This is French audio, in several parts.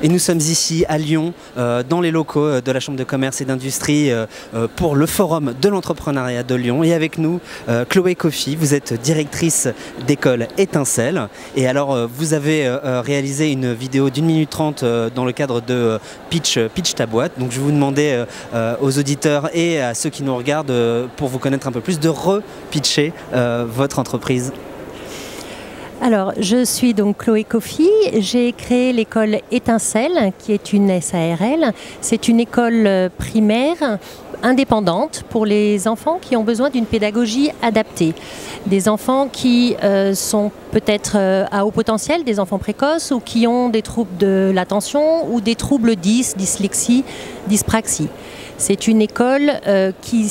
Et nous sommes ici à Lyon, dans les locaux de la Chambre de commerce et d'industrie pour le Forum de l'entrepreneuriat de Lyon. Et avec nous, Chloé Coffy, vous êtes directrice d'école Étincelle. Et alors, vous avez réalisé une vidéo d'1 minute 30 dans le cadre de Pitch ta boîte. Donc je vais vous demander aux auditeurs et à ceux qui nous regardent, pour vous connaître un peu plus, de re-pitcher votre entreprise. Alors, je suis donc Chloé Coffy, j'ai créé l'école Étincelle, qui est une SARL. C'est une école primaire indépendante pour les enfants qui ont besoin d'une pédagogie adaptée. Des enfants qui sont peut-être à haut potentiel, des enfants précoces ou qui ont des troubles de l'attention ou des troubles dyslexie, dyspraxie. C'est une école qui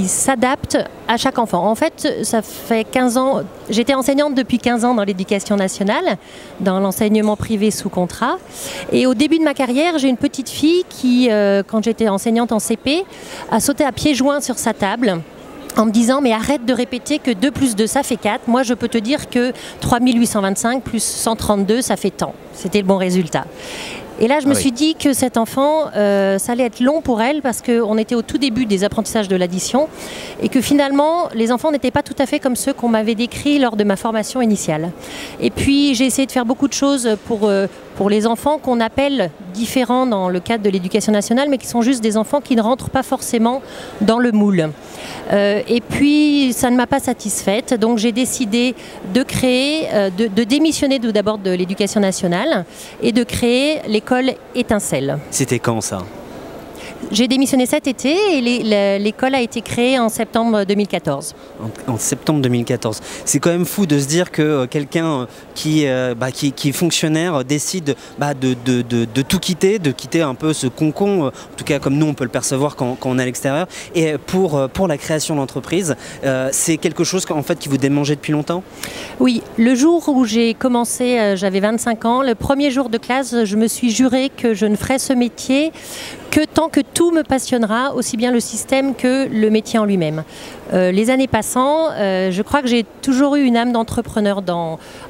s'adapte à chaque enfant. En fait, ça fait 15 ans, j'étais enseignante depuis 15 ans dans l'éducation nationale, dans l'enseignement privé sous contrat. Et au début de ma carrière, j'ai une petite fille qui, quand j'étais enseignante en CP, a sauté à pieds joints sur sa table en me disant mais arrête de répéter que 2 plus 2 ça fait 4. Moi je peux te dire que 3825 plus 132 ça fait tant. C'était le bon résultat. Et là, je me suis dit que cet enfant, ça allait être long pour elle parce qu'on était au tout début des apprentissages de l'addition et que finalement, les enfants n'étaient pas tout à fait comme ceux qu'on m'avait décrits lors de ma formation initiale. Et puis, j'ai essayé de faire beaucoup de choses pour les enfants qu'on appelle différents dans le cadre de l'éducation nationale, mais qui sont juste des enfants qui ne rentrent pas forcément dans le moule. Et puis, ça ne m'a pas satisfaite, donc j'ai décidé de créer, de démissionner tout d'abord de l'éducation nationale et de créer l'école Étincelle. C'était quand ça ? J'ai démissionné cet été et l'école a été créée en septembre 2014. En septembre 2014. C'est quand même fou de se dire que quelqu'un qui est fonctionnaire décide de tout quitter, de quitter un peu ce concon, en tout cas comme nous on peut le percevoir quand on est à l'extérieur, et pour la création d'entreprise. C'est quelque chose en fait qui vous démangeait depuis longtemps ? Oui, le jour où j'ai commencé, j'avais 25 ans, le premier jour de classe, je me suis juré que je ne ferais ce métier que tant que tout me passionnera, aussi bien le système que le métier en lui-même. Les années passant, je crois que j'ai toujours eu une âme d'entrepreneur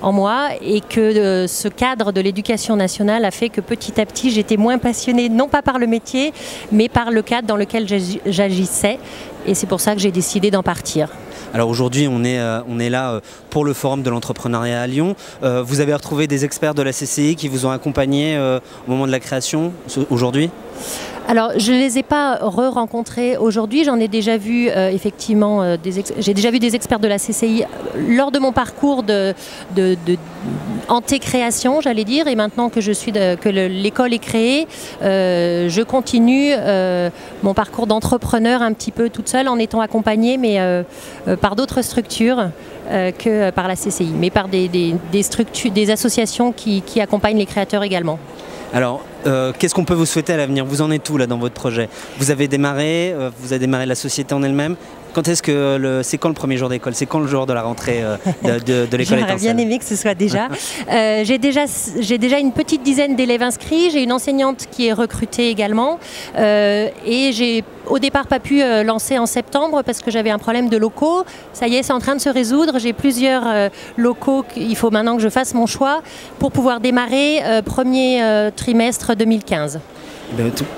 en moi et que ce cadre de l'éducation nationale a fait que petit à petit j'étais moins passionnée, non pas par le métier, mais par le cadre dans lequel j'agissais. Et c'est pour ça que j'ai décidé d'en partir. Alors aujourd'hui, on est là pour le Forum de l'entrepreneuriat à Lyon. Vous avez retrouvé des experts de la CCI qui vous ont accompagné au moment de la création aujourd'hui ? Alors, je ne les ai pas re-rencontrés aujourd'hui. J'en ai déjà vu, effectivement, j'ai déjà vu des experts de la CCI lors de mon parcours anté-création, j'allais dire. Et maintenant que l'école est créée, je continue mon parcours d'entrepreneur un petit peu toute seule en étant accompagnée, mais par d'autres structures que par la CCI, mais par des structures, des associations qui accompagnent les créateurs également. Alors, qu'est-ce qu'on peut vous souhaiter à l'avenir ? Vous en êtes où là dans votre projet ? Vous avez démarré la société en elle-même. C'est quand le premier jour d'école ? C'est quand le jour de la rentrée de l'école Étincelle ? J'aurais bien aimé que ce soit déjà. J'ai déjà une petite dizaine d'élèves inscrits. J'ai une enseignante qui est recrutée également. Et j'ai au départ pas pu lancer en septembre parce que j'avais un problème de locaux. Ça y est, c'est en train de se résoudre. J'ai plusieurs locaux. Il faut maintenant que je fasse mon choix pour pouvoir démarrer premier trimestre 2015.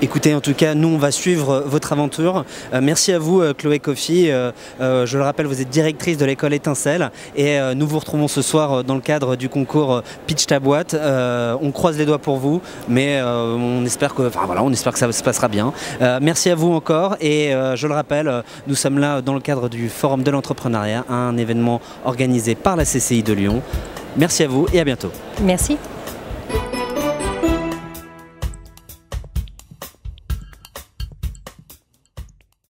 Écoutez, en tout cas, nous on va suivre votre aventure. Merci à vous Chloé Coffy. Je le rappelle, vous êtes directrice de l'école Étincelle et nous vous retrouvons ce soir dans le cadre du concours Pitch ta boîte. On croise les doigts pour vous, mais on espère que ça se passera bien. Merci à vous encore et je le rappelle, nous sommes là dans le cadre du Forum de l'entrepreneuriat, un événement organisé par la CCI de Lyon. Merci à vous et à bientôt. Merci.